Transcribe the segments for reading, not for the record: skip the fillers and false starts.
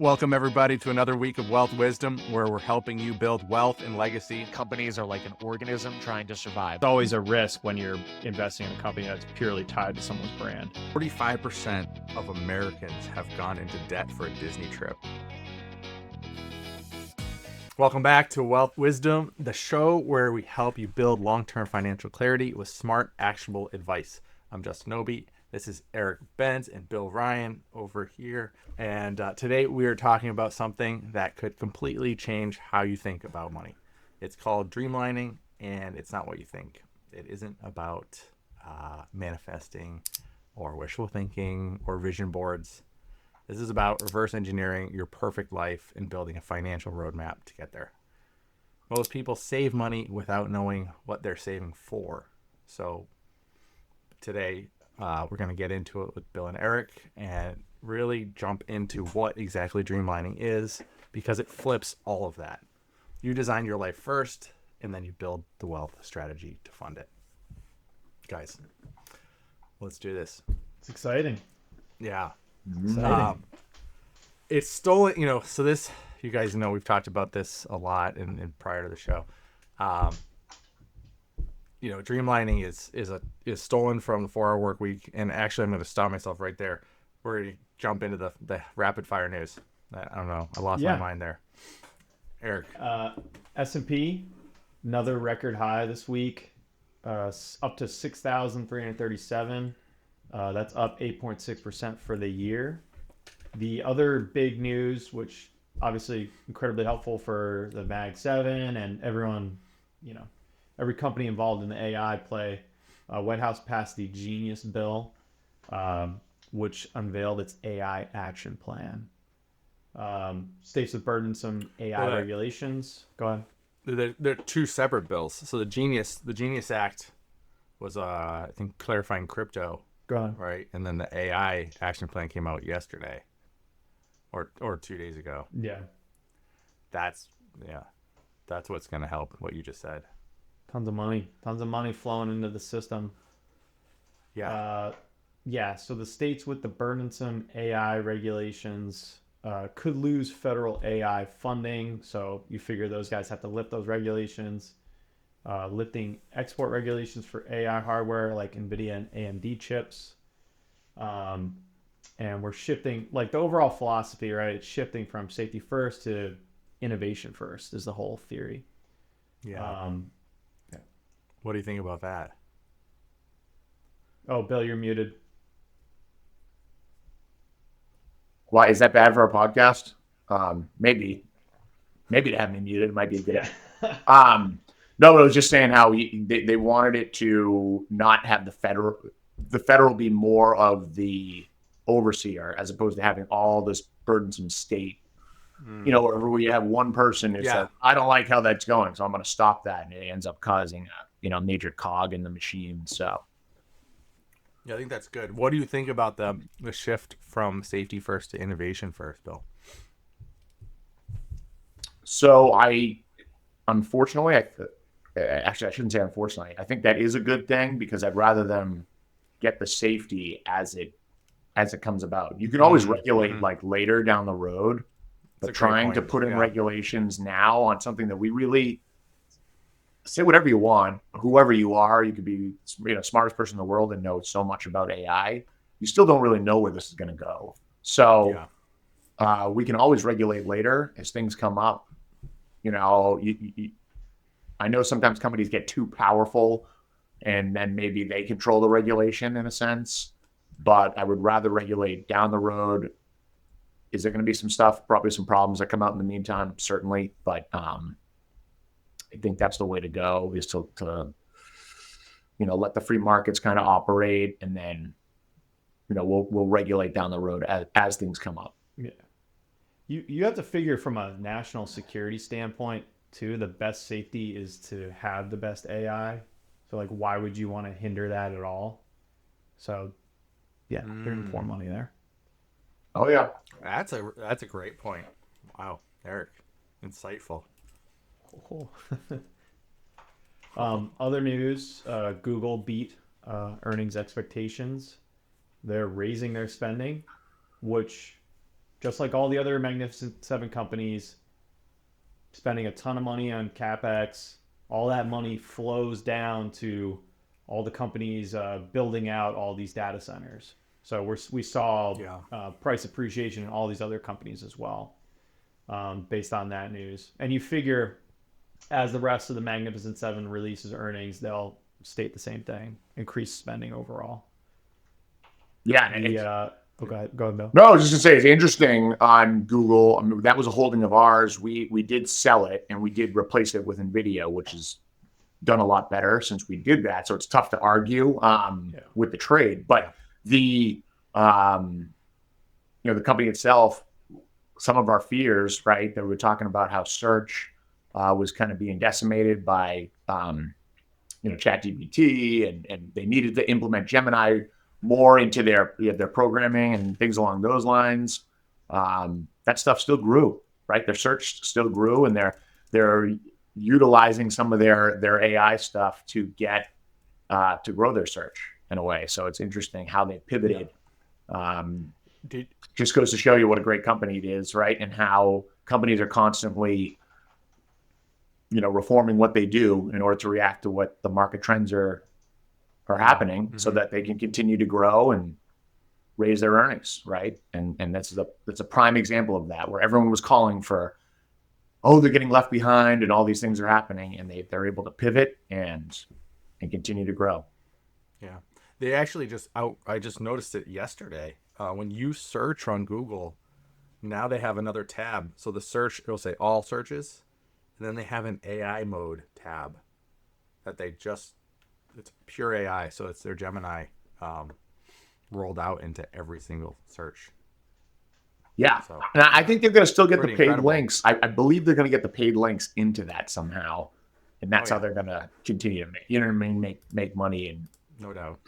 Welcome, everybody, to another week of Wealth Wisdom, where we're helping you build wealth and legacy. Companies are like an organism trying to survive. It's always a risk when you're investing in a company that's purely tied to someone's brand. 45% of Americans have gone into debt for a Disney trip. Welcome back to Wealth Wisdom, the show where we help you build long-term financial clarity with smart, actionable advice. I'm Justin Obi. This is Eric Benz and Bill Ryan over here. And today we are talking about something that could completely change how you think about money. It's called Dreamlining, and it's not what you think. It isn't about manifesting or wishful thinking or vision boards. This is about reverse engineering your perfect life and building a financial roadmap to get there. Most people save money without knowing what they're saving for. So today, we're going to get into it with Bill and Eric and really jump into what exactly Dreamlining is, because it flips all of that. You design your life first, and then you build the wealth strategy to fund it. Guys, let's do this. It's exciting. Yeah. It's stolen, so this, you guys know, we've talked about this a lot in prior to the show. Dreamlining is stolen from the 4-hour work week. And actually, I'm going to stop myself right there. We're going to jump into the rapid fire news. I don't know. I lost my mind there. Eric. S&P, another record high this week, up to 6,337. That's up 8.6% for the year. The other big news, which obviously incredibly helpful for the Mag 7 and everyone, every company involved in the AI play, White House passed the Genius Bill, which unveiled its AI action plan. States with burdensome AI regulations. Go ahead. They're two separate bills. So the Genius Act was, I think, clarifying crypto. Go on. Right, and then the AI action plan came out yesterday, or 2 days ago. Yeah. That's what's going to help. What you just said. Tons of money flowing into the system. Yeah. So the states with the burdensome AI regulations could lose federal AI funding. So you figure those guys have to lift those regulations. Lifting export regulations for AI hardware like NVIDIA and AMD chips. And we're shifting, like the overall philosophy, right? It's shifting from safety first to innovation first is the whole theory. Yeah. What do you think about that? Oh, Bill, you're muted. Why is that bad for our podcast? Maybe to have me muted might be a good. No, but I was just saying how they wanted it to not have the federal be more of the overseer as opposed to having all this burdensome state. Wherever we have one person who says, I don't like how that's going, so I'm going to stop that, and it ends up causing a major cog in the machine. So yeah, I think that's good. What do you think about the shift from safety first to innovation first, Bill? So unfortunately, actually, I shouldn't say unfortunately. I think that is a good thing because I'd rather them get the safety as it comes about. You can always regulate like later down the road, but trying to put in regulations now on something that we really say whatever you want, whoever you are, you could be smartest person in the world and know so much about AI. You still don't really know where this is going to go. So we can always regulate later as things come up. I know sometimes companies get too powerful and then maybe they control the regulation in a sense, but I would rather regulate down the road. Is there going to be some stuff, probably some problems that come out in the meantime? Certainly. But I think that's the way to go is to let the free markets kind of operate, and then, we'll regulate down the road as things come up. Yeah. You have to figure from a national security standpoint too, the best safety is to have the best AI. So like, why would you want to hinder that at all? So yeah, they're going to pour money there. Oh yeah. That's a great point. Wow. Eric, insightful. Other news, Google beat earnings expectations. They're raising their spending, which just like all the other Magnificent Seven companies, spending a ton of money on CapEx. All that money flows down to all the companies building out all these data centers. So we saw price appreciation in all these other companies as well, based on that news. And you figure as the rest of the Magnificent Seven releases earnings, they'll state the same thing, increase spending overall. Yeah. Go ahead, Bill. No, I was just gonna say it's interesting on Google. I mean, that was a holding of ours. We did sell it and we did replace it with NVIDIA, which has done a lot better since we did that. So it's tough to argue with the trade. But the the company itself, some of our fears, right? That we were talking about how search was kind of being decimated by ChatGPT, and they needed to implement Gemini more into their programming and things along those lines. That stuff still grew, right? Their search still grew, and they're utilizing some of their AI stuff to get to grow their search in a way. So it's interesting how they pivoted. Just goes to show you what a great company it is, right? And how companies are constantly reforming what they do in order to react to what the market trends are happening, so that they can continue to grow and raise their earnings, right? And that's a prime example of that, where everyone was calling for, they're getting left behind and all these things are happening, and they're able to pivot and continue to grow. Yeah, they actually I just noticed it yesterday. When you search on Google, now they have another tab. So the search, it'll say all searches, and then they have an AI mode tab that it's pure AI. So it's their Gemini rolled out into every single search. Yeah. So, and I think they're going to still get the paid incredible links. I believe they're going to get the paid links into that somehow. And that's how they're going to continue to make money. And no doubt.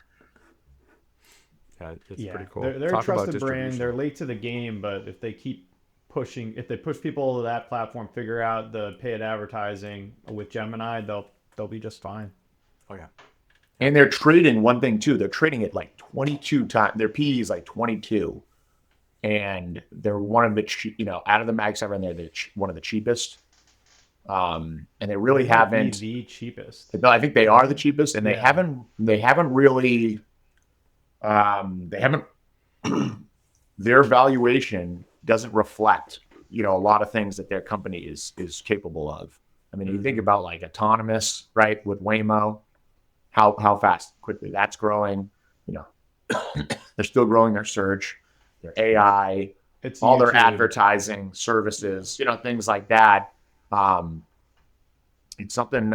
Yeah, it's pretty cool. They're a trusted brand. They're late to the game, but if they keep pushing, if they push people to that platform, figure out the paid advertising with Gemini, they'll be just fine. Oh yeah. And they're trading one thing too. They're trading at like 22 times. Their PE is like 22, and they're one of the out of the Mag 7, they're one of the cheapest. And they really haven't the cheapest. I think they are the cheapest, and they haven't really. Their valuation doesn't reflect, a lot of things that their company is capable of. I mean, you think about like autonomous, right, with Waymo, how fast, quickly that's growing. They're still growing their search, their AI, all their advertising services, things like that. It's something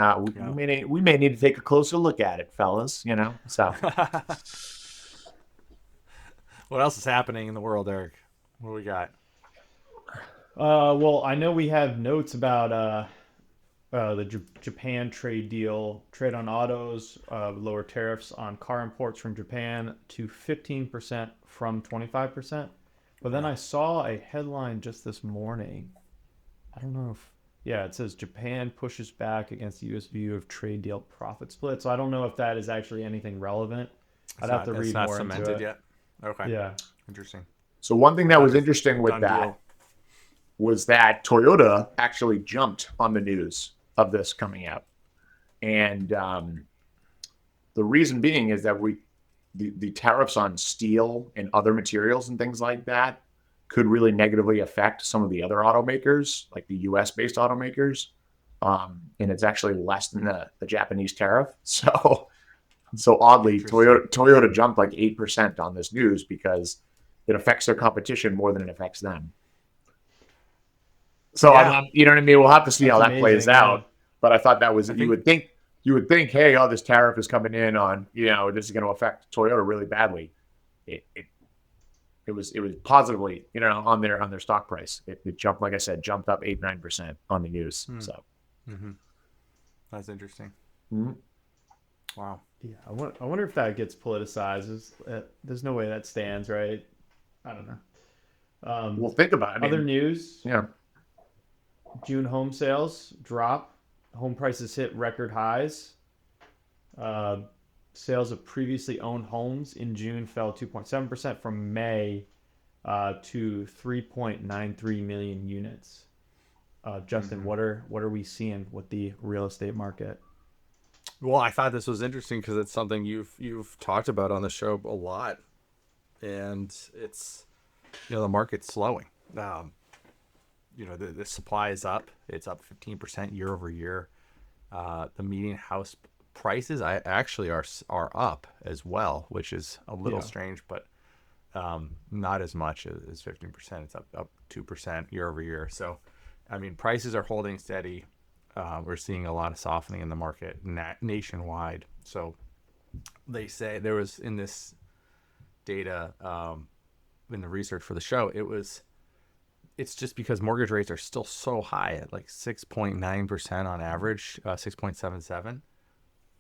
we may need to take a closer look at it, fellas. So. What else is happening in the world, Eric? What do we got? Well, I know we have notes about the Japan trade deal, trade on autos, lower tariffs on car imports from Japan to 15% from 25%. But then I saw a headline just this morning. I don't know if, it says Japan pushes back against the U.S. view of trade deal profit split. So I don't know if that is actually anything relevant. I'd have to read more into it. It's not cemented yet. Okay. Yeah. Interesting. So one thing that was interesting with that was that Toyota actually jumped on the news of this coming out. And the reason being is that the tariffs on steel and other materials and things like that could really negatively affect some of the other automakers, like the US-based automakers. And it's actually less than the Japanese tariff. So oddly, Toyota jumped like 8% on this news because it affects their competition more than it affects them. So you know what I mean? We'll have to see how that plays out. But I thought that was you would think, hey, this tariff is coming in on, this is going to affect Toyota really badly. It was positively, on their stock price. It jumped, like I said, jumped up 8-9% on the news. So That's interesting. Mm-hmm. Wow. Yeah, I wonder if that gets politicized. There's no way that stands, right? I don't know. We'll think about it. Other news. Yeah. June home sales drop. Home prices hit record highs. Sales of previously owned homes in June fell 2.7% from May, to 3.93 million units. Justin, what are we seeing with the real estate market? Well, I thought this was interesting because it's something you've talked about on the show a lot, and it's the market's slowing. The supply is up. It's up 15% year over year. The median house prices actually are up as well, which is a little strange, but not as much as 15%. It's up 2% year over year. So, I mean, prices are holding steady. We're seeing a lot of softening in the market nationwide. So they say there was in this data, in the research for the show, it's just because mortgage rates are still so high at like 6.9% on average, 6.77.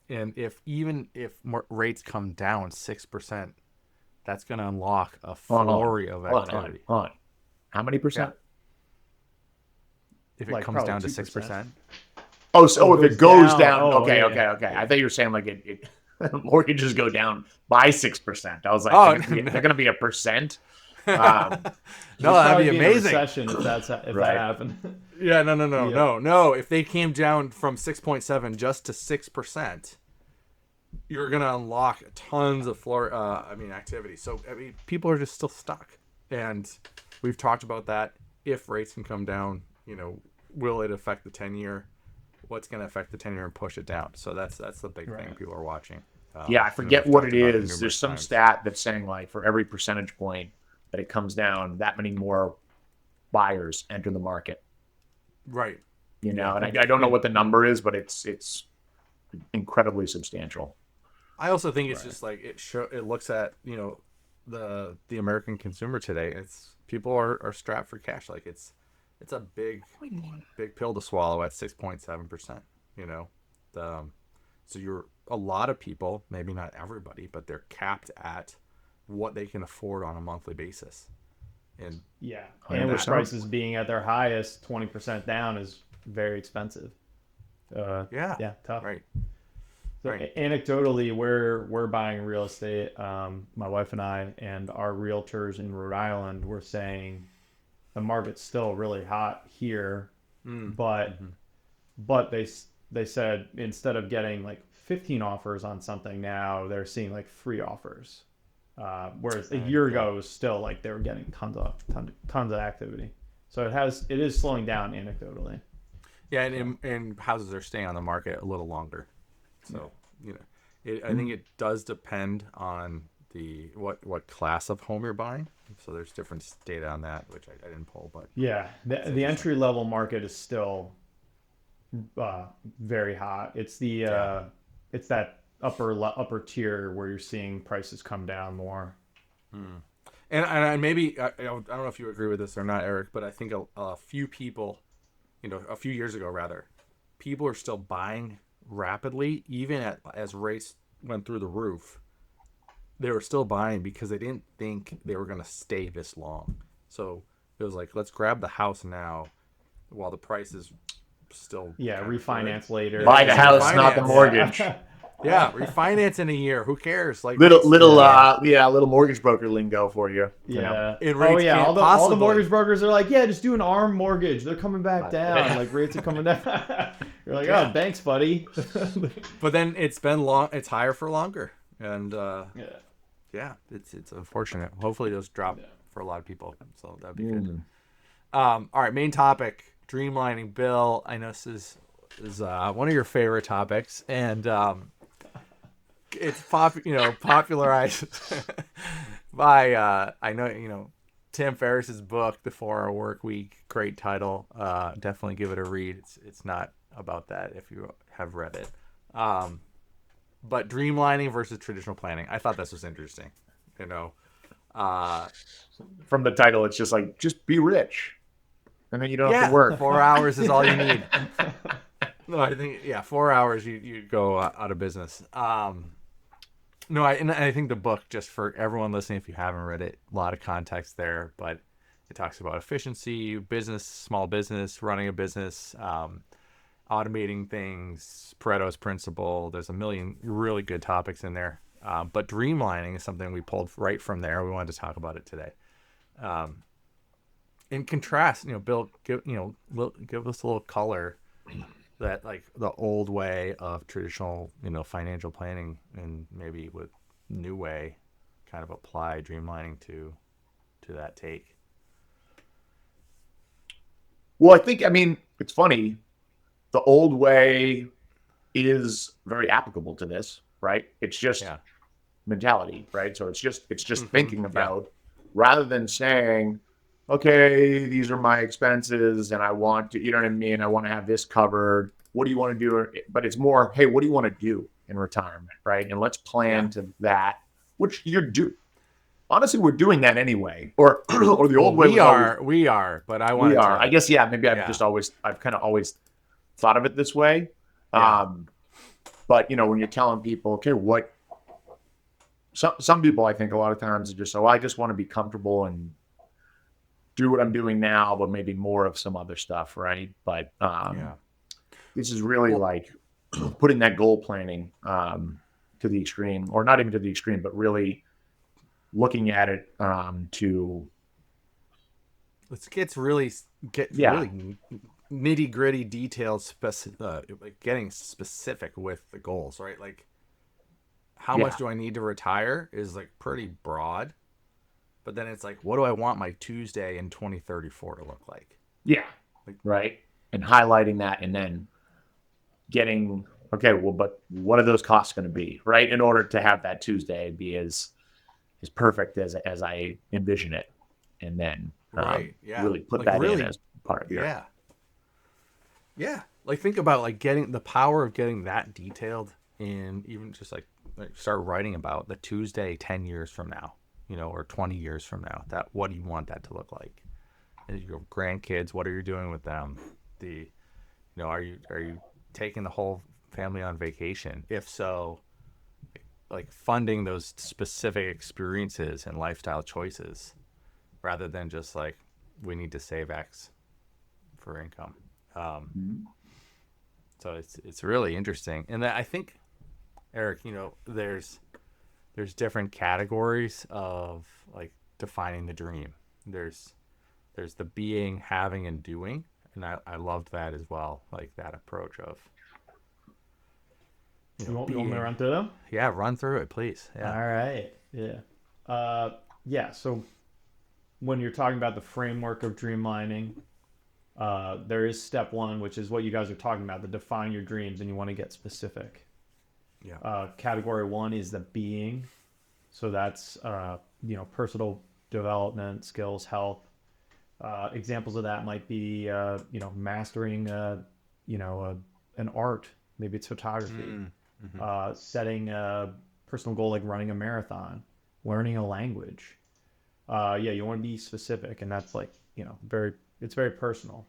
And if rates come down 6%, that's going to unlock a flurry of activity. Hold on. How many percent? If it comes down to 6%. If it goes down. Okay. Yeah. I thought you were saying like it mortgages go down by 6%. I was like, they're going to be a percent. No, that'd be amazing. Recession if that happened. Yeah, no. If they came down from 6.7 just to 6%, you're gonna unlock tons of activity. So people are just still stuck, and we've talked about that. If rates can come down, will it affect the 10-year? What's going to affect the 10-year and push it down? So that's the big thing people are watching. I forget what it is. There's some stat that's saying like for every percentage point that it comes down, that many more buyers enter the market. Right. And I don't know what the number is, but it's incredibly substantial. I also think it's just like it looks at the American consumer today. It's people are strapped for cash. Like it's a big pill to swallow at 6.7%. So you're a lot of people, maybe not everybody, but they're capped at what they can afford on a monthly basis. And with prices being at their highest, 20% down is very expensive. Tough. Right. So anecdotally, we're buying real estate. My wife and I and our realtors in Rhode Island were saying the market's still really hot here, but they said instead of getting like 15 offers on something now, they're seeing like 3 offers. Whereas a year ago it was still like they were getting tons of activity. So it is slowing down anecdotally. Yeah, and houses are staying on the market a little longer. So I think it does depend on the what class of home you're buying. So there's different data on that, which I didn't pull, but the entry level market is still very hot. It's it's that upper tier where you're seeing prices come down more. And maybe I don't know if you agree with this or not, Eric, but I think a few people, a few years ago rather, people are still buying rapidly, even as rates went through the roof. They were still buying because they didn't think they were going to stay this long. So it was like, let's grab the house now while the price is still refinance later. Buy the house, not the mortgage. Refinance in a year. Who cares? Like little mortgage broker lingo for you. All the mortgage brokers are like, just do an ARM mortgage. They're coming back down. Like rates are coming down. You're like, oh, thanks, buddy. But then it's been long. It's higher for longer, and it's unfortunate. Hopefully those drop for a lot of people. So that'd be good. All right, main topic: Dreamlining. Bill, I know this is one of your favorite topics, and it's popularized by Tim Ferriss's book, The 4-Hour Work Week. Great title. Definitely give it a read. It's not about that if you have read it. But Dreamlining versus traditional planning. I thought this was interesting. From the title, it's just like, just be rich, and then you don't have to work. 4 hours is all you need. No, I think 4 hours you go out of business. I think the book, just for everyone listening, if you haven't read it, a lot of context there, but it talks about efficiency, business, small business, running a business, automating things, Pareto's principle. There's a million really good topics in there. But Dreamlining is something we pulled right from there. We wanted to talk about it today. In contrast, Bill, give us a little color that like the old way of traditional, financial planning, and maybe with new way, kind of apply Dreamlining to that take. Well, I mean, it's funny. The old way is very applicable to this, right? It's just mentality, right? So it's just thinking about, rather than saying, okay, these are my expenses and I want to, I want to have this covered. What do you want to do? But it's more, hey, what do you want to do in retirement, right? And let's plan to that, which honestly, we're doing that anyway. Or the old way we are, but I want I guess, maybe I've kind of always thought of it this way. But when you're telling people, okay, some people, I think a lot of times are just, I just want to be comfortable and do what I'm doing now, but maybe more of some other stuff, right? But this is really like putting that goal planning to the extreme, or not even to the extreme, but really looking at it to. Let's really nitty gritty details, getting specific with the goals, right? Like, how much do I need to retire is like pretty broad. But then it's like, what do I want my Tuesday in 2034 to look like? Yeah. Right. And highlighting that, and then getting, okay, well, but what are those costs going to be, right? In order to have that Tuesday be as perfect as I envision it. And then really put that in as part of your. Yeah. Like, think about like getting the power of getting that detailed, and even just like start writing about the Tuesday 10 years from now. Or 20 years from now, what do you want that to look like? And your grandkids, what are you doing with them? Are you taking the whole family on vacation? If so, like funding those specific experiences and lifestyle choices, rather than just like, we need to save X for income. So it's really interesting. And that, I think, Eric, there's different categories of like defining the dream. There's the being, having, and doing. And I loved that as well. Like that approach of, you want me to run through them? Yeah, run through it, please. Yeah. All right. Yeah. So when you're talking about the framework of Dreamlining, there is step one, which is what you guys are talking about, the define your dreams, and you want to get specific. Yeah. Category one is the being. So that's, personal development, skills, health. Examples of that might be, mastering, an art. Maybe it's photography. Setting a personal goal like running a marathon, learning a language. You want to be specific, and that's like, it's very personal.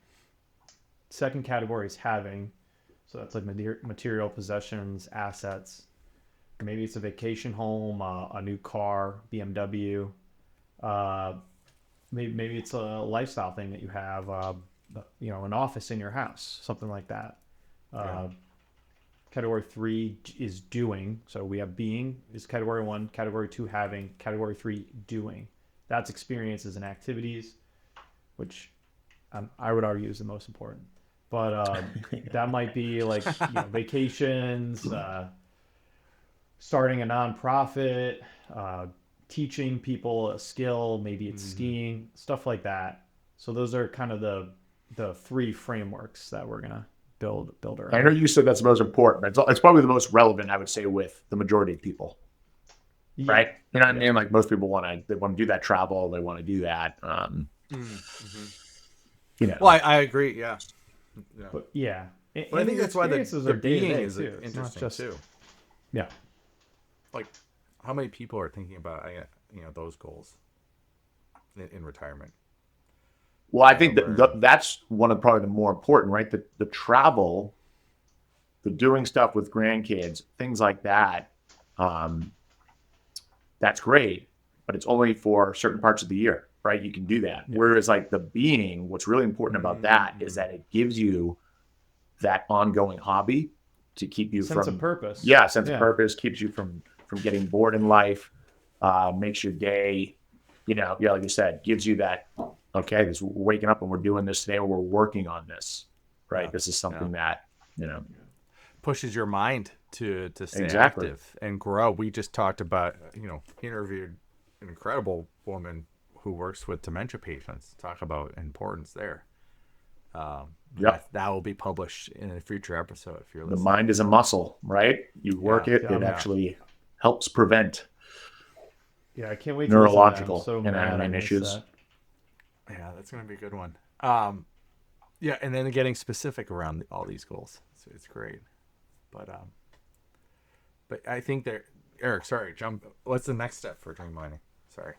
Second category is having. So that's like material possessions, assets. Maybe it's a vacation home, a new car, BMW. Maybe it's a lifestyle thing that you have, an office in your house, something like that. Category 3 is doing. So we have being is category 1, category 2 having, category 3 doing. That's experiences and activities, which I would argue is the most important. But that might be like vacations, starting a nonprofit, teaching people a skill, maybe it's skiing, stuff like that. So those are kind of the three frameworks that we're gonna build around. I know you said that's the most important, but it's probably the most relevant, I would say, with the majority of people. Yeah. Right? You know what I mean? Like most people want to do that travel, they want to do that. Well, I agree. Yeah. But but I think that's why the being is too. Interesting too. Yeah. Like, how many people are thinking about those goals in retirement? Well, I think that's one of probably the more important, right? The travel, the doing stuff with grandkids, things like that. That's great, but it's only for certain parts of the year, right? You can do that. Yeah. Whereas like the being, what's really important about that is that it gives you that ongoing hobby to keep you sense of purpose. Yeah, sense of purpose, keeps you from getting bored in life, makes your day like you said, gives you that, okay, this we're waking up and we're doing this today, or we're working on this, right? Yeah. This is something that, pushes your mind to stay Exactly. active and grow. We just talked about, interviewed an incredible woman who works with dementia patients. Talk about importance there. That will be published in a future episode if you're The listening. mind is a muscle, right? You work it actually helps prevent Yeah, I can't wait to neurological listen to that. I'm so mad I missed issues. that. Yeah, that's going to be a good one. Yeah, and then getting specific around all these goals. So it's great. But I think that, Eric, sorry, what's the next step for Dreamlining? Sorry.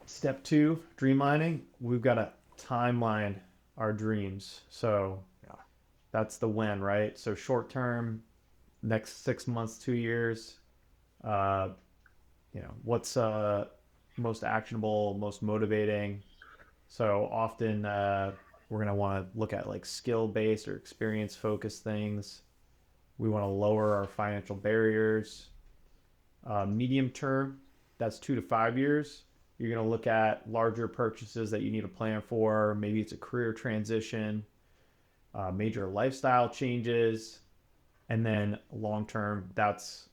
Step 2, Dreamlining. We've got to timeline our dreams. So that's the when, right? So short term, next 6 months, 2 years. What's most actionable, most motivating. So often we're going to want to look at like skill-based or experience-focused things. We want to lower our financial barriers. Medium term, that's 2 to 5 years. You're going to look at larger purchases that you need to plan for. Maybe it's a career transition, major lifestyle changes. And then long term, that's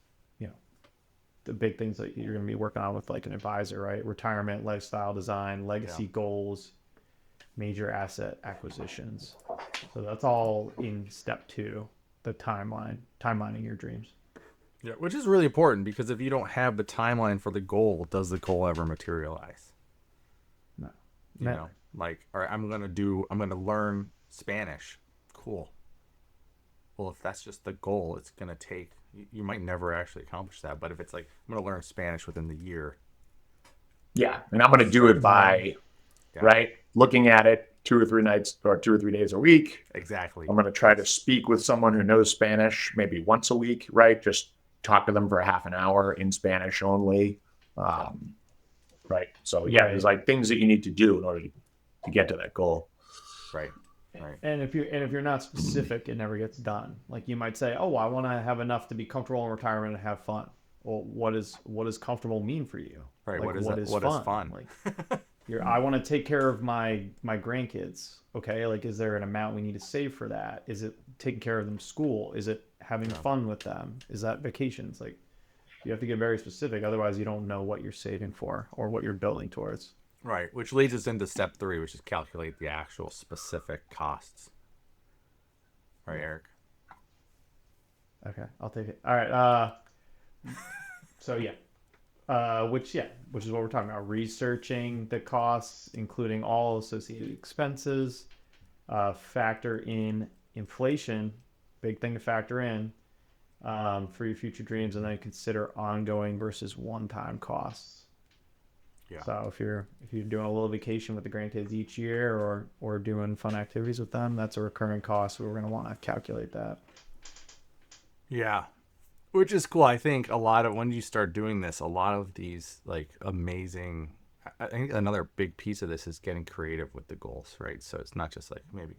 the big things that you're going to be working on with like an advisor, right? Retirement, lifestyle design, legacy goals, major asset acquisitions. So that's all in step 2, the timelining your dreams. Yeah, which is really important because if you don't have the timeline for the goal, does the goal ever materialize? No. Like, all right, I'm going to learn Spanish. Cool. Well, if that's just the goal, it's going to take, you might never actually accomplish that. But if it's like, I'm going to learn Spanish within the year. Yeah. And I'm going to do it by, right, looking at it 2 or 3 nights or 2 or 3 days a week. Exactly. I'm going to try to speak with someone who knows Spanish maybe once a week, right? Just talk to them for half an hour in Spanish only. Right. So there's like things that you need to do in order to get to that goal. Right. And if you're not specific, it never gets done. Like you might say, "Oh, I want to have enough to be comfortable in retirement and have fun." Well, what does comfortable mean for you? Right. Like, what is fun? Like, I want to take care of my grandkids. Okay. Like, is there an amount we need to save for that? Is it taking care of them school? Is it having fun with them? Is that vacations? Like, you have to get very specific. Otherwise, you don't know what you're saving for or what you're building towards. Right. Which leads us into step 3, which is calculate the actual specific costs. Right, Eric? Okay. I'll take it. All right. So which is what we're talking about. Researching the costs, including all associated expenses, factor in inflation, big thing to factor in for your future dreams, and then consider ongoing versus one-time costs. Yeah. So if you're doing a little vacation with the grandkids each year or doing fun activities with them, that's a recurring cost. We're going to want to calculate that. Yeah. Which is cool. I think when you start doing this, a lot of these like amazing, I think another big piece of this is getting creative with the goals, right? So it's not just like maybe,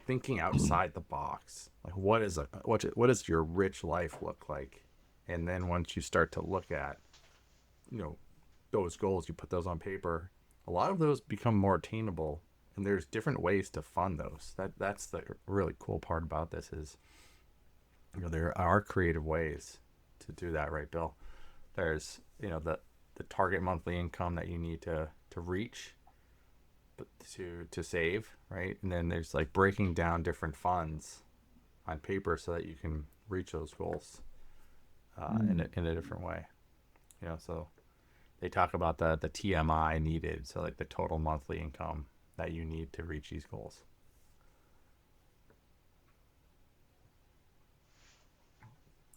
thinking outside the box. Like what does your rich life look like? And then once you start to look at, those goals, you put those on paper, a lot of those become more attainable, and there's different ways to fund those. That's the really cool part about this is, there are creative ways to do that, right, Bill? There's, the target monthly income that you need to reach, but to save, right? And then there's like breaking down different funds on paper so that you can reach those goals in a different way. So they talk about the TMI needed, so like the total monthly income that you need to reach these goals.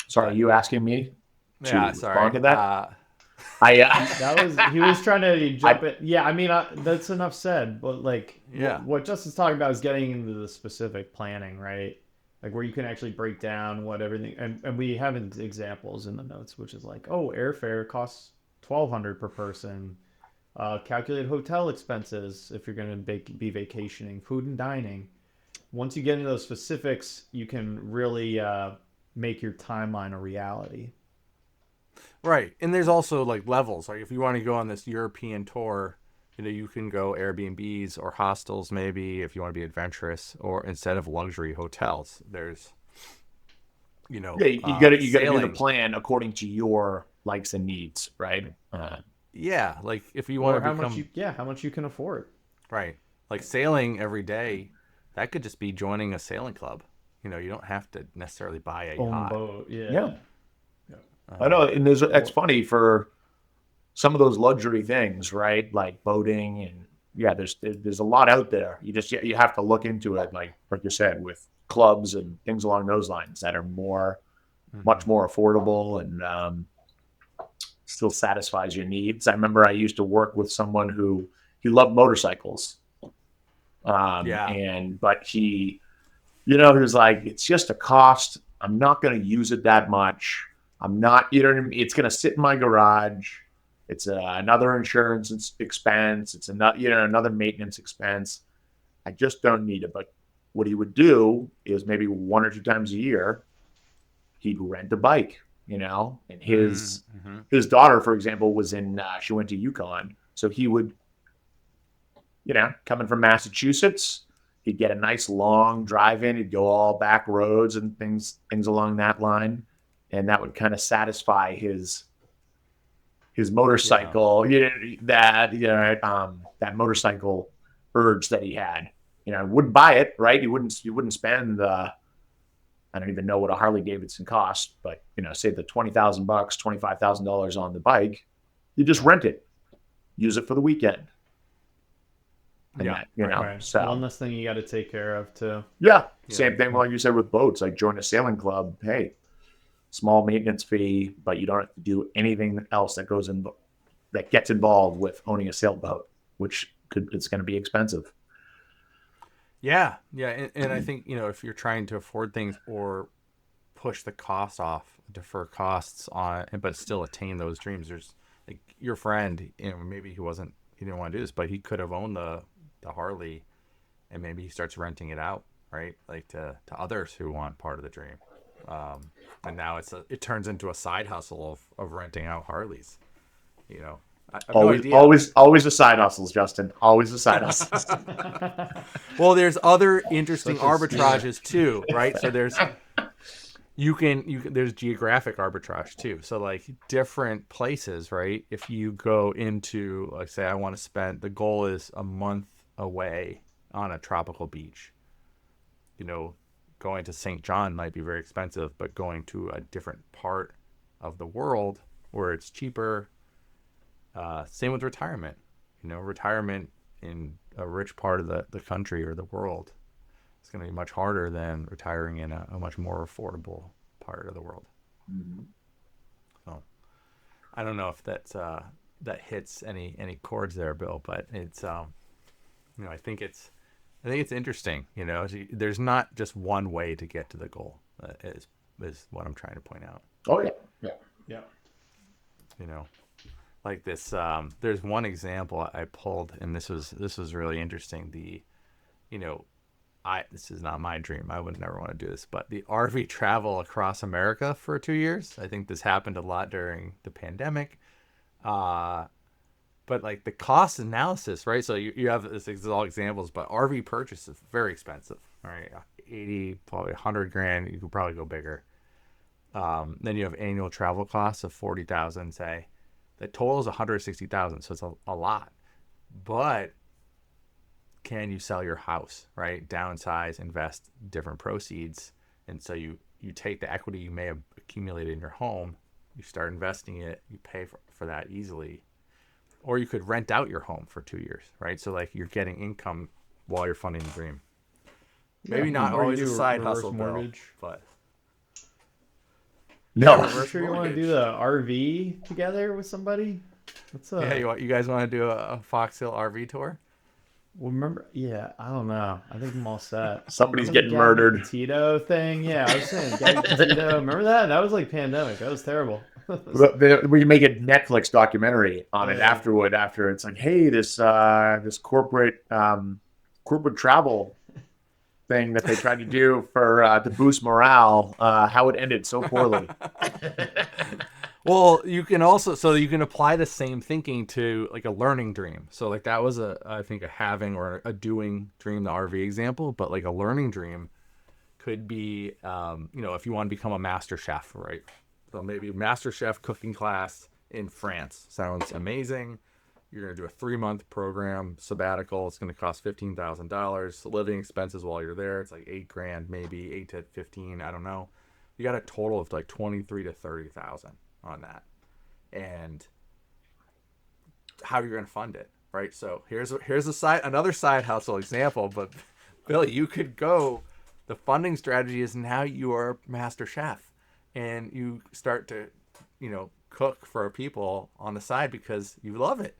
Sorry, are you asking me to respond to that? He was trying to jump it. Yeah, I mean, that's enough said. But like, what Justin's talking about is getting into the specific planning, right? Like where you can actually break down what everything, and we have examples in the notes, which is like, airfare costs $1,200 per person. Calculate hotel expenses if you're going to be vacationing, food and dining. Once you get into those specifics, you can really make your timeline a reality. Right. And there's also like levels. Like if you want to go on this European tour, you can go Airbnbs or hostels maybe if you want to be adventurous, or instead of luxury hotels. There's, Yeah, you got to do the sailing. plan according to your likes and needs, right? Yeah, like if you Or want to how much become how much you can afford. right, like sailing every day, that could just be joining a sailing club. You don't have to necessarily buy a Own yacht. boat, yeah. Yeah. I know, and it's funny for some of those luxury things, right? Like boating, and yeah, there's a lot out there. You have to look into it, like you said, with clubs and things along those lines that are much more affordable and still satisfies your needs. I remember I used to work with someone who he loved motorcycles, Yeah. but he was like, it's just a cost. I'm not going to use it that much. I'm not, what I mean? It's going to sit in my garage. It's another insurance expense. It's another maintenance expense. I just don't need it. But what he would do is maybe 1 or 2 times a year, he'd rent a bike, and his daughter, for example, she went to UConn. So he would, coming from Massachusetts, he'd get a nice long drive in. He'd go all back roads and things along that line. And that would kind of satisfy his motorcycle, that motorcycle urge that he had. Wouldn't buy it, right? You wouldn't spend I don't even know what a Harley Davidson costs, but say the $20,000, $25,000 on the bike, you just rent it, use it for the weekend. And Right. so One less thing you got to take care of too. yeah, same thing like you said with boats, like join a sailing club. Hey, small maintenance fee, but you don't have to do anything else that gets involved with owning a sailboat, which it's going to be expensive. Yeah. And I think, if you're trying to afford things or push the cost off, defer costs on, but still attain those dreams, there's like your friend, maybe he didn't want to do this, but he could have owned the Harley, and maybe he starts renting it out, right? Like to others who want part of the dream. And now it turns into a side hustle of renting out Harleys. I have no idea. Always a side hustles, Justin. Always a side hustles. Well, there's other interesting arbitrages too, right? So there's there's geographic arbitrage too. So like different places, right? If you go into, like, say I want to spend, the goal is a month away on a tropical beach. Going to St. John might be very expensive, but going to a different part of the world where it's cheaper. Same with retirement. Retirement in a rich part of the country or the world is going to be much harder than retiring in a much more affordable part of the world. Mm-hmm. So I don't know if that hits any chords there, Bill, but it's I think it's interesting. There's not just one way to get to the goal. Is what I'm trying to point out. Oh yeah. Like this. There's one example I pulled, and this was really interesting. This is not my dream. I would never want to do this, but the RV travel across America for 2 years. I think this happened a lot during the pandemic. But like the cost analysis, right? So you have this all examples, but RV purchase is very expensive. All right, 80, probably 100 grand. You could probably go bigger. Then you have annual travel costs of 40,000. Say the total is 160,000, so it's a lot. But can you sell your house, right? Downsize, invest different proceeds, and so you take the equity you may have accumulated in your home, you start investing it, you pay for that easily. Or you could rent out your home for 2 years, right? So like you're getting income while you're funding the dream. Maybe not always a side hustle, mortgage, but no. I'm sure you want to do the RV together with somebody. You guys want to do a Fox Hill RV tour? Well, remember, I don't know. I think I'm all set. Somebody's getting murdered. Petito thing, I was saying, Gabby Petito. Remember that? That was like pandemic. That was terrible. We make a Netflix documentary on it afterward. After it's like, hey, this corporate travel thing that they tried to do to boost morale, how it ended so poorly. Well, you can also you can apply the same thinking to like a learning dream. So like that was I think a having or a doing dream, the RV example, but like a learning dream could be if you want to become a master chef, right? So maybe master chef cooking class in France. Sounds amazing. You're going to do a 3-month program, sabbatical. It's going to cost $15,000. Living expenses while you're there, it's like $8,000, maybe 8 to 15. I don't know. You got a total of like 23 to 30,000 on that. And how you're going to fund it, right? So here's another side hustle example. But Billy, you could go. The funding strategy is now you are a master chef, and you start to, cook for people on the side because you love it.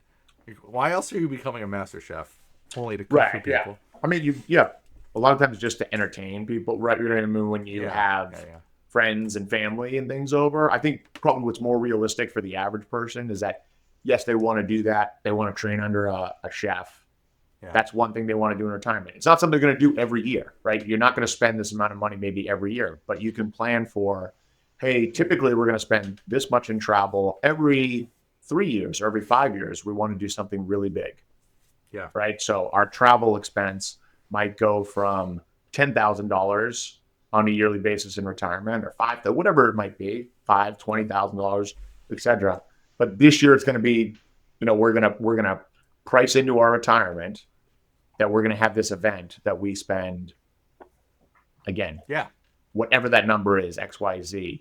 Why else are you becoming a master chef? Only to cook for people. Yeah. I mean, a lot of times just to entertain people, right? You're in a mood when you have friends and family and things over. I think probably what's more realistic for the average person is that, yes, they want to do that. They want to train under a chef. Yeah. That's one thing they want to do in retirement. It's not something they're going to do every year, right? You're not going to spend this amount of money maybe every year, but you can plan for, hey, typically we're going to spend this much in travel every 3 years or every 5 years. We want to do something really big. Yeah. Right. So our travel expense might go from $10,000 on a yearly basis in retirement, or whatever it might be, $20,000, etc. But this year it's going to be, we're gonna price into our retirement that we're going to have this event that we spend, again, whatever that number is, XYZ.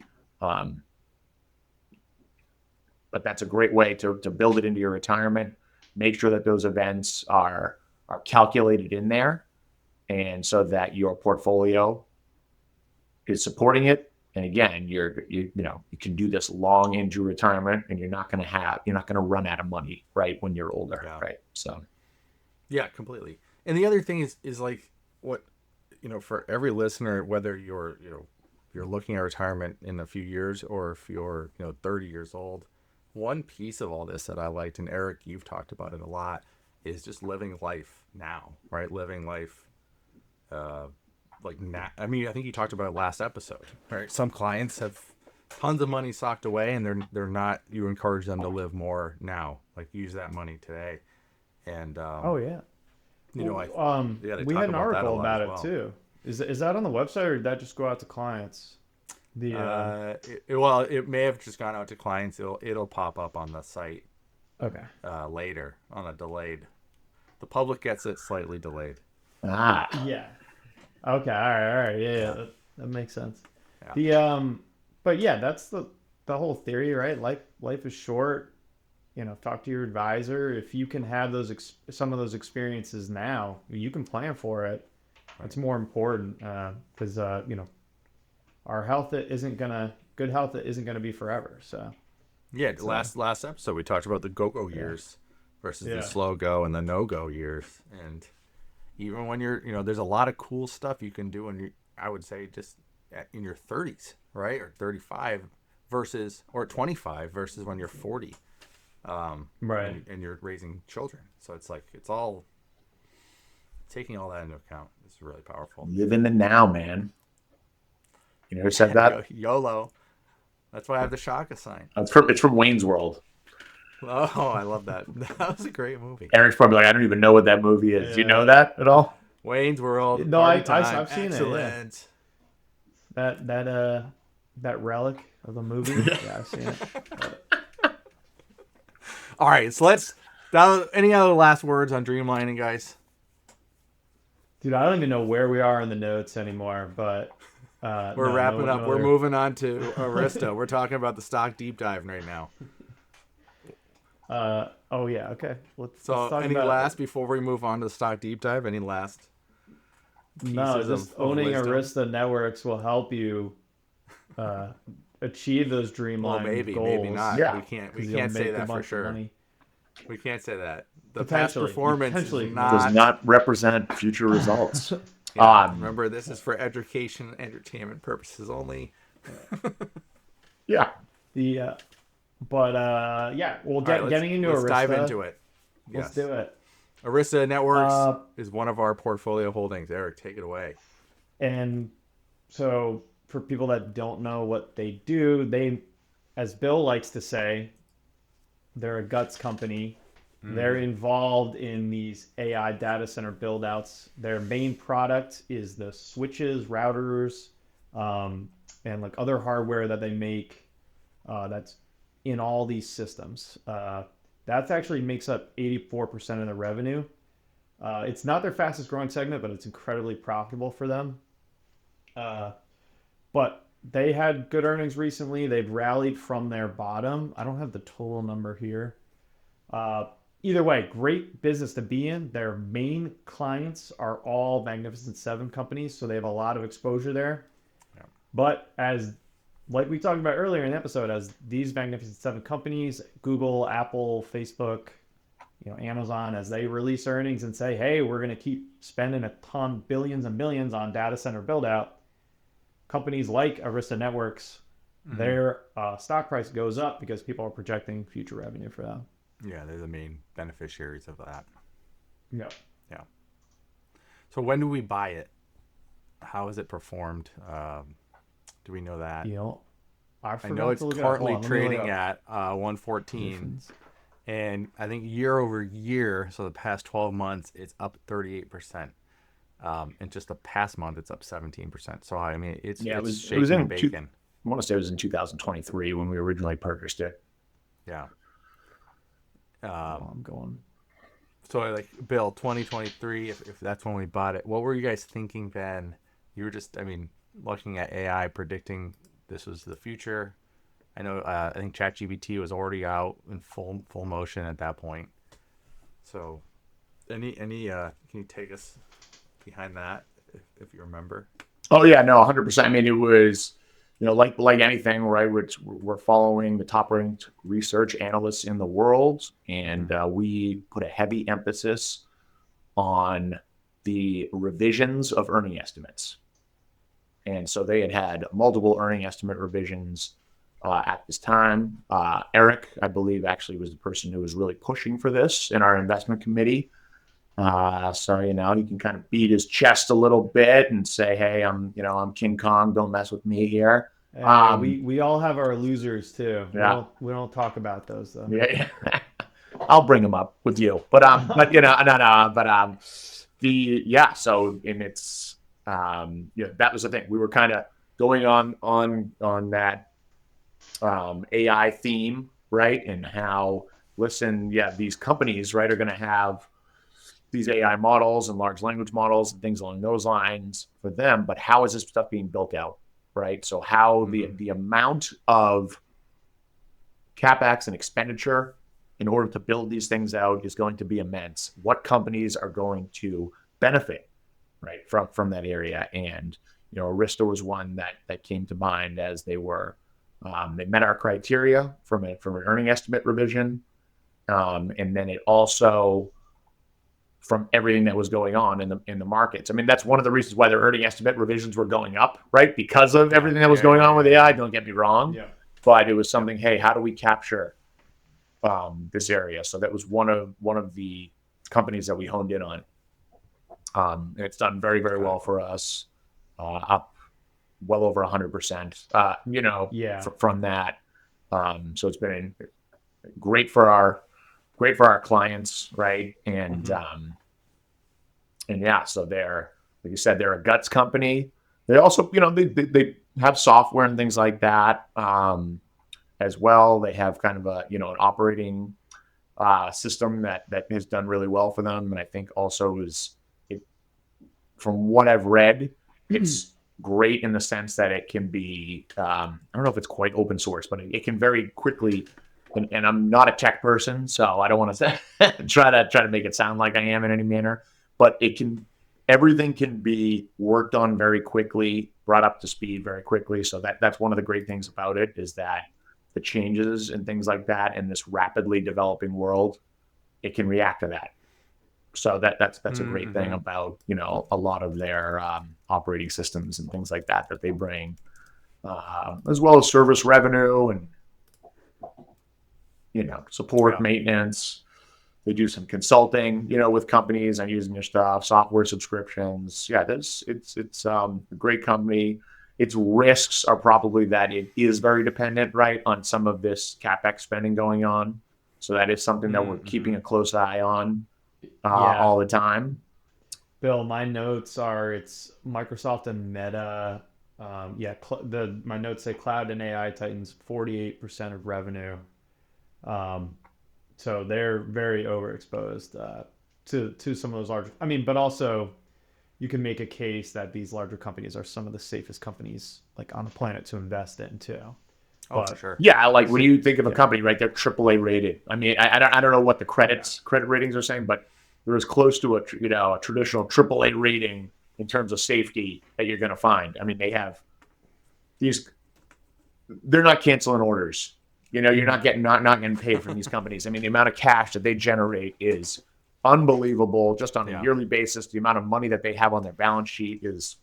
But that's a great way to build it into your retirement. Make sure that those events are calculated in there, and so that your portfolio is supporting it. And again, you can do this long into retirement, and you're not going to run out of money right when you're older, right? So, yeah, completely. And the other thing is like what for every listener, whether you're looking at retirement in a few years or if you're 30 years old. One piece of all this that I liked, and Eric, you've talked about it a lot, is just living life now, right? Living life, like now. I mean, I think you talked about it last episode, right? Some clients have tons of money socked away, and they're not. You encourage them to live more now, like use that money today. And we had an article about it too. Is that on the website, or did that just go out to clients? It may have just gone out to clients. It'll pop up on the site. Okay. Later on a delayed. The public gets it slightly delayed. Yeah. Okay. All right. Yeah. That makes sense. Yeah. But yeah, that's the whole theory, right? Life is short. Talk to your advisor. If you can have some of those experiences now, you can plan for it. Right. It's more important because our health good health isn't gonna be forever. So last episode we talked about the go years versus the slow go and the no go years. And even when you're there's a lot of cool stuff you can do when you, I would say, just in your 30s, right? Or 35 or 25 versus when you're 40, right? And you're raising children. So it's like it's all taking all that into account. It's really powerful. Live in the now, man. Who said that? YOLO. That's why I have the Shaka sign. It's from Wayne's World. Oh, I love that. That was a great movie. Eric's probably like, I don't even know what that movie is. Do you know that at all? Wayne's World. No, I've seen Excellent. it. Yeah. That relic of a movie. Yeah, I've seen it. All right, so any other last words on Dreamlining, guys? Dude, I don't even know where we are in the notes anymore, but we're wrapping up. We're moving on to Arista. We're talking about the stock deep dive right now. Oh yeah, okay. Let's talk any last before we move on to the stock deep dive? Any last? No, just owning Arista networks will help you achieve those Dreamlining goals. Maybe not. Yeah. We can't say that for sure. We can't say that. The past performance does not represent future results. Remember, this is for education and entertainment purposes only. Yeah. Getting into Arista. Let's dive into it. Let's do it. Arista Networks is one of our portfolio holdings. Eric, take it away. And so for people that don't know what they do, they as Bill likes to say, they're a guts company. They're involved in these AI data center build outs. Their main product is the switches, routers, and like other hardware that they make that's in all these systems. That actually makes up 84% of the revenue. It's not their fastest growing segment, but it's incredibly profitable for them. But they had good earnings recently. They've rallied from their bottom. I don't have the total number here. Either way, great business to be in. Their main clients are all Magnificent Seven companies, so they have a lot of exposure there. Yeah. But as like we talked about earlier in the episode, as these Magnificent Seven companies, Google, Apple, Facebook, Amazon, as they release earnings and say, hey, we're going to keep spending a ton, billions and billions on data center build out, companies like Arista Networks, their stock price goes up because people are projecting future revenue for them. Yeah, they're the main beneficiaries of that. Yeah. Yeah. So when do we buy it? How has it performed? Do we know that? I know it's currently trading at 114. And I think year over year, so the past 12 months, it's up 38%. And just the past month, it's up 17%. So, I mean, it's shaking bacon. I want to say it was in 2023 when we originally purchased it. Yeah. I'm going. So, like, Bill, 2023, if that's when we bought it, what were you guys thinking then? You were just, looking at AI, predicting this was the future. I know, I think ChatGPT was already out in full motion at that point. So, can you take us behind that, if you remember? Oh yeah, no, 100%. I mean, it was, like anything, right? We're following the top-ranked research analysts in the world, and we put a heavy emphasis on the revisions of earning estimates. And so they had multiple earning estimate revisions at this time. Eric, I believe, actually was the person who was really pushing for this in our investment committee. So, he can kind of beat his chest a little bit and say, hey, I'm King Kong. Don't mess with me here. We all have our losers too. Yeah. We don't talk about those though. Yeah. I'll bring them up with you. But, so, and it's, that was the thing. We were kind of going on that AI theme, right? And how, these companies, right, are going to have these AI models and large language models and things along those lines for them, but how is this stuff being built out, right? So how the amount of CapEx and expenditure in order to build these things out is going to be immense. What companies are going to benefit, right, from that area? And, Arista was one that came to mind as they were, they met our criteria from an earning estimate revision. And then it also, from everything that was going on in the markets. I mean, that's one of the reasons why their earning estimate revisions were going up, right? Because of everything that was going on with AI, don't get me wrong. Yeah. But it was something, hey, how do we capture this area? So that was one of the companies that we honed in on. And it's done very, very well for us, up well over 100%, from that. So it's been great for our clients, right? And so they're, like you said, they're a guts company. They also, they have software and things like that as well. They have kind of an operating system that has done really well for them. And I think also from what I've read, it's great in the sense that it can be, I don't know if it's quite open source, but it can very quickly. And I'm not a tech person, so I don't want to try to make it sound like I am in any manner. But everything can be worked on very quickly, brought up to speed very quickly. So that's one of the great things about it, is that the changes and things like that in this rapidly developing world, it can react to that. So that's a great thing about a lot of their operating systems and things like that they bring, as well as service revenue and support, maintenance. They do some consulting, with companies on using their stuff, software subscriptions. Yeah, it's a great company. Its risks are probably that it is very dependent, right, on some of this CapEx spending going on. So that is something that we're keeping a close eye on all the time. Bill, my notes are it's Microsoft and Meta. My notes say cloud and AI titans 48% of revenue. So they're very overexposed to some of those larger. I mean, but also you can make a case that these larger companies are some of the safest companies like on the planet to invest in too. Oh, for sure. Yeah, like when you think of a company, right? They're AAA rated. I mean, I don't know what the credit ratings are saying, but they're as close to a traditional AAA rating in terms of safety that you're going to find. I mean, they have these. They're not canceling orders. You're not getting paid from these companies. I mean, the amount of cash that they generate is unbelievable. Just on a yearly basis, the amount of money that they have on their balance sheet is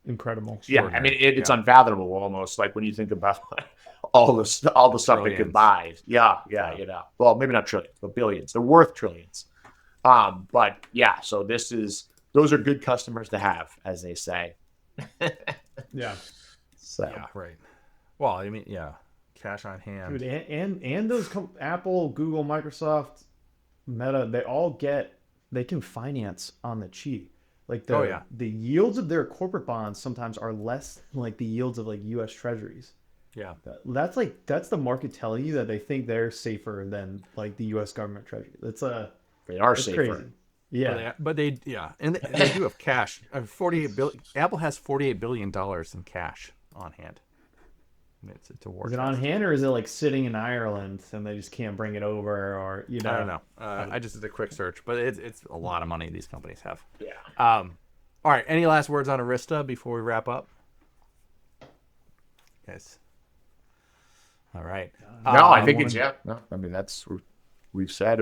incredible. Yeah, I mean, it's unfathomable almost. Like when you think about all the stuff they could buy. Yeah. Well, maybe not trillions, but billions. They're worth trillions. But yeah, so those are good customers to have, as they say. Yeah. So yeah, right. Well, I mean, cash on hand. Dude, and those Apple, Google, Microsoft, Meta, they can finance on the cheap. Like the yields of their corporate bonds sometimes are less than like the yields of like U.S. Treasuries. Yeah, that's the market telling you that they think they're safer than like the U.S. government Treasury. They are safer. Crazy. Yeah, but they and they do have cash. 48 billion. Apple has $48 billion in cash on hand. It's a war. Is it on hand or is it like sitting in Ireland and they just can't bring it over, or I don't know. I just did a quick search, but it's a lot of money these companies have. Yeah. All right. Any last words on Arista before we wrap up? Yes. All right. No, I think No, I mean we've said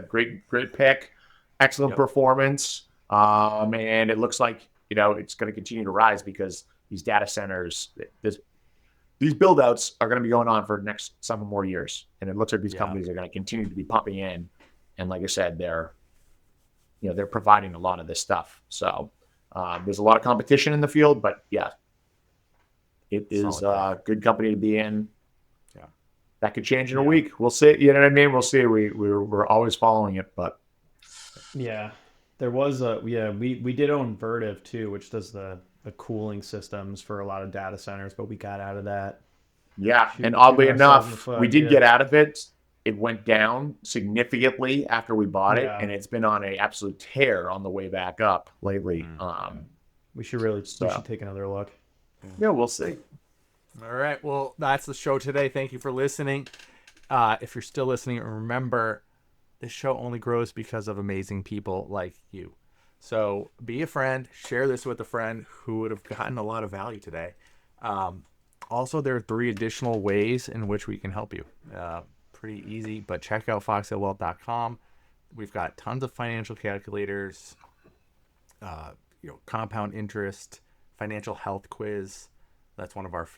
great pick, excellent performance, and it looks like it's going to continue to rise because these data centers, these build outs are going to be going on for the next several more years, and it looks like these companies are going to continue to be pumping in, and like I said, they're providing a lot of this stuff. So there's a lot of competition in the field, but yeah, it is a good company to be in. That could change in a week. We'll see. You know what I mean? We'll see. We're always following it, but there was we did own Vertiv too, which does the cooling systems for a lot of data centers, but we got out of that. Yeah, and oddly enough, we did get out of it. It went down significantly after we bought it, and it's been on an absolute tear on the way back up lately. We should take another look. Yeah, we'll see. All right. Well, that's the show today. Thank you for listening. If you're still listening, remember, this show only grows because of amazing people like you. So be a friend. Share this with a friend who would have gotten a lot of value today. Also, there are 3 additional ways in which we can help you. Pretty easy, but check out foxhillwealth.com. We've got tons of financial calculators, compound interest, financial health quiz. That's one of our,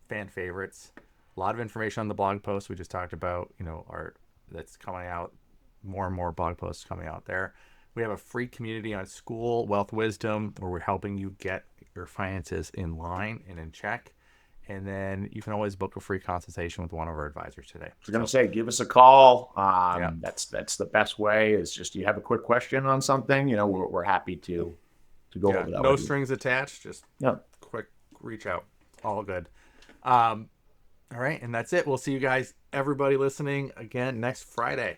fan favorites. A lot of information on the blog post we just talked about, that's coming out, more and more blog posts coming out there. We have a free community on School Wealth Wisdom where we're helping you get your finances in line and in check. And then you can always book a free consultation with one of our advisors today. I was going to say, give us a call. That's the best way. Is just you have a quick question on something, we're happy to go over that. No strings attached, just quick reach out. All good. All right, and that's it. We'll see you guys, everybody listening, again next Friday.